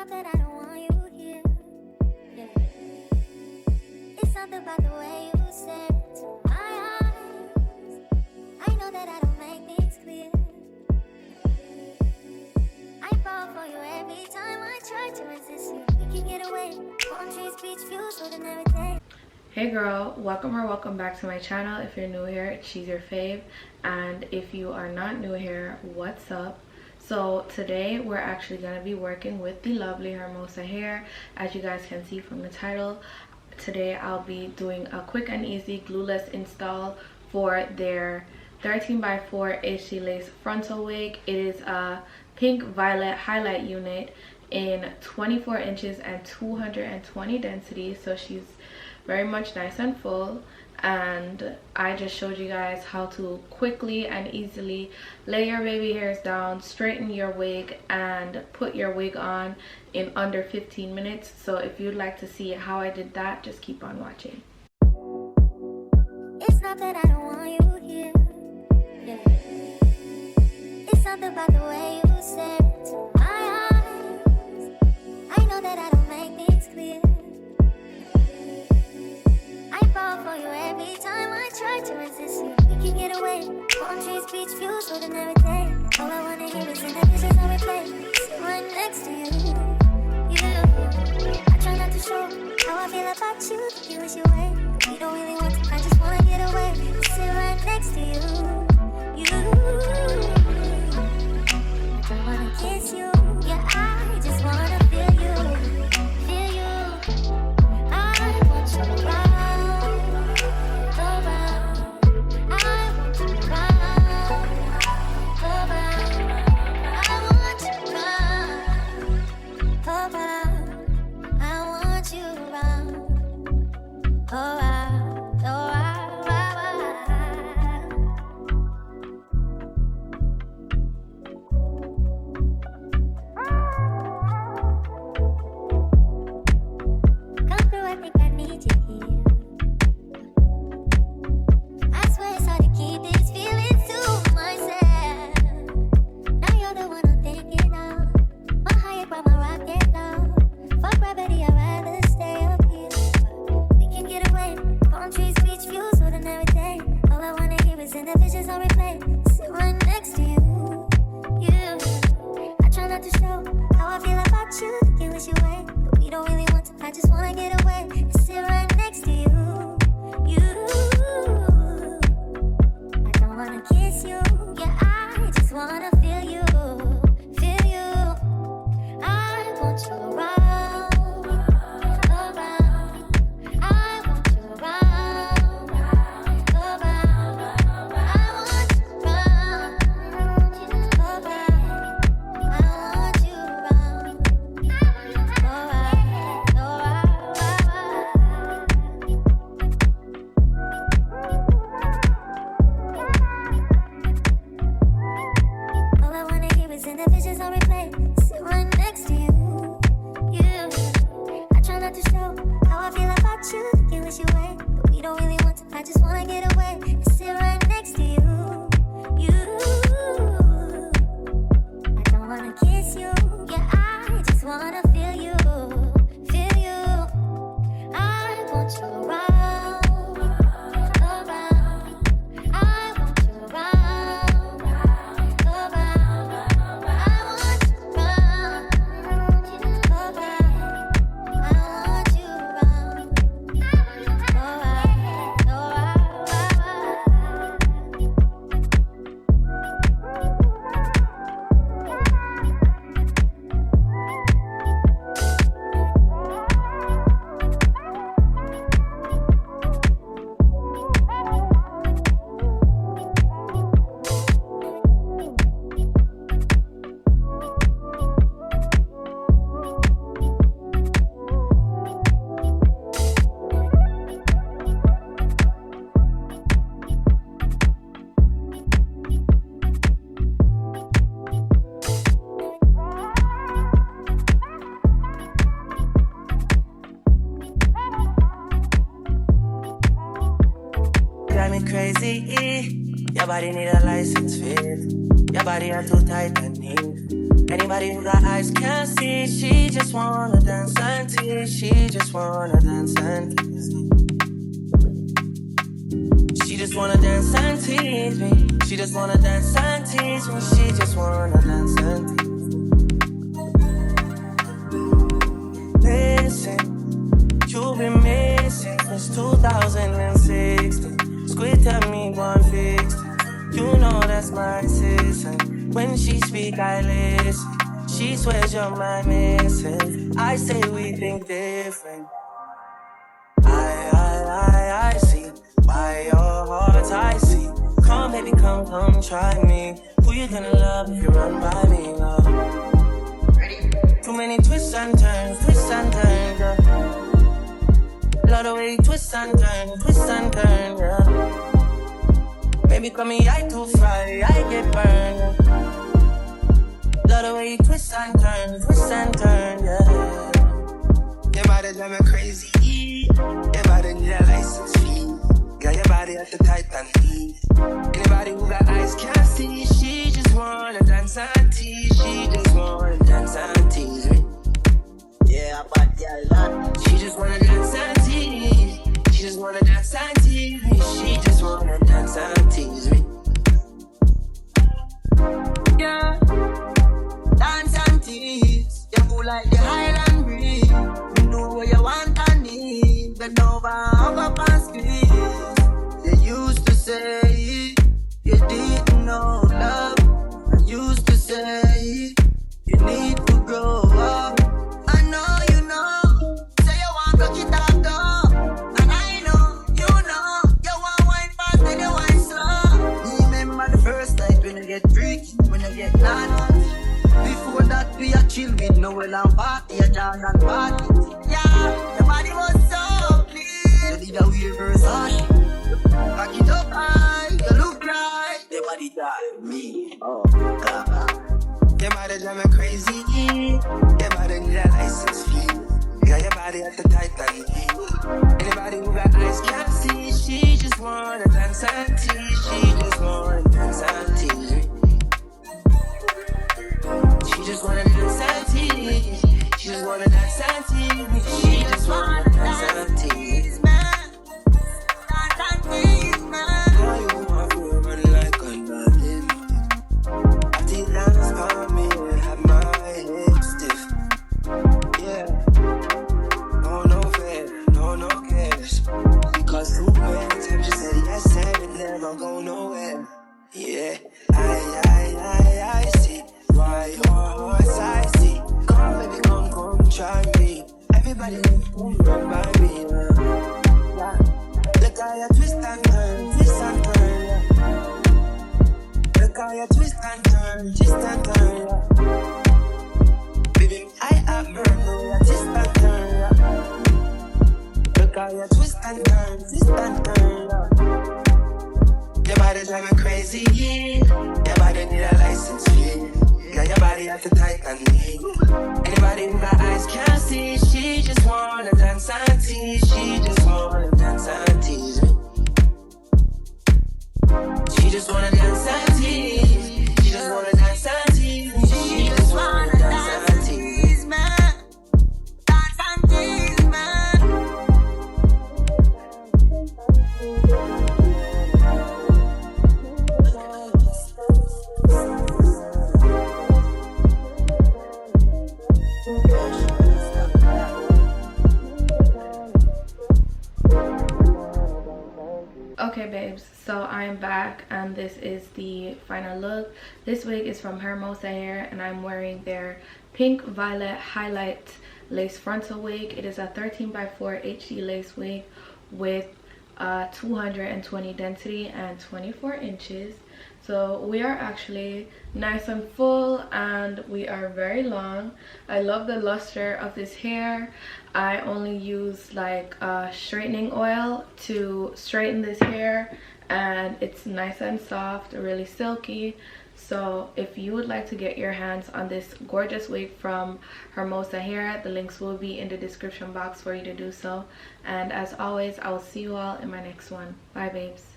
not that I don't want you here. Yeah. It's something about the way you stare into my eyes. I know that I don't make things clear. I fall for you every time I try to resist you. We can get away. Palm trees, beach views, with everything. Hey girl, welcome or welcome back to my channel. If you're new here, she's your fave, and if you are not new here, what's up? So today we're actually going to be working with the lovely Hermosa hair. As you guys can see from the title, today I'll be doing a quick and easy glueless install for their 13x4 HD lace frontal wig. It is a pink violet highlight unit in 24 inches and 220 density, so she's very much nice and full. And I just showed you guys how to quickly and easily lay your baby hairs down, straighten your wig, and put your wig on in under 15 minutes. So if you'd like to see how I did that, just keep on watching. It's not that I don't want you here. Yeah. It's something about the way you stare into my eyes. I know that I don't make things clear. I fall for you every time I try to resist you. We can get away. Palm trees, beach views, with everything. All I wanna hear is in the visions I replay. Sit right next to you. I try not to show how I feel about you. You wish you away, but you don't really want to. I just wanna get away. Sit right next to you. I wanna kiss you. Yeah, I just wanna feel you. Feel you. I want you right. Crazy, your body need a license fit. Your body are too tight and neat. Anybody who got eyes can't see. She just wanna dance and tease. She just wanna dance and tease. She just wanna dance and tease me. She just wanna dance and tease me. She just wanna dance and tease me. Listen, you've been missing since 2016. Squid tell me one fix. You know that's my sister. When she speak, I listen. She swears you're my missing. I say we think different. I see. By your heart, I see. Come, baby, come, try me. Who you gonna love if you run by me, love? Too many twists and turns, yeah. Love the way you twist and turn, yeah. Baby, call me, I too fry, I get burned. Love the way you twist and turn, yeah. Your body drive me crazy. Your body need a license fee. Got your body at the Titan heat. Anybody who got eyes can't see. She just wanna dance and tease. She just wanna dance and tease me. Yeah, but yeah, lot. She just wanna dance and tease. She just wanna dance and tease me. She just wanna dance and tease me. Yeah, dance and tease. You cool like the Highland breeze. You know what you want and need. Bend over, hug up and squeeze. They used to say you didn't know love. I used to say you need to grow up. I know you know. Say you want to get up though. And I know you want wine fast and you wine slow. Remember the first night when you get freaky, when you get naughty. Before that we are chill with Noel and party, a jazz and party. Yeah, your body was so clean. You did a weird Versace. Back it up high, you look right. Your body drive me. Oh, God. Your body drive me crazy. Your body need a license fee. Got your body at the Titan heat. Anybody who got eyes can't see. She just wanna dance and tease. She just wanna dance and tease me. She just wanna dance and tease. She just wanna dance and tease me. She just wanna dance and tease me. Dance and tease me. How you want to run like a nothing? I take dance for me and have my head stiff. Yeah. No fair, no cares. Because too many times you said yes and it never go nowhere. Yeah, I see. Why your heart's I see. Come, baby, come, try me. Everybody run by me. Yeah. Look how you twist and turn, yeah. Look how you twist and turn, yeah. Baby, I have burned, no, you twist and turn, yeah. Look how you twist and turn, yeah. Your body drive me crazy, your body need a license fee. Got your body at the Titan heat. Anybody who got eyes can't see. She just wanna dance and tease. She just wanna dance and tease me. She just wanna dance and tease. She just wanna dance and tease me. She just wanna dance and tease me. Dance and tease me. Okay babes, so I'm back and this is the final look. This wig is from Hermosa hair and I'm wearing their pink violet highlight lace frontal wig. It is a 13x4 HD lace wig with 220 density and 24 inches. So we are actually nice and full and we are very long. I love the luster of this hair. I only use like straightening oil to straighten this hair and it's nice and soft, really silky. So if you would like to get your hands on this gorgeous wig from Hermosa hair, the links will be in the description box for you to do so. And as always, I will see you all in my next one. Bye babes.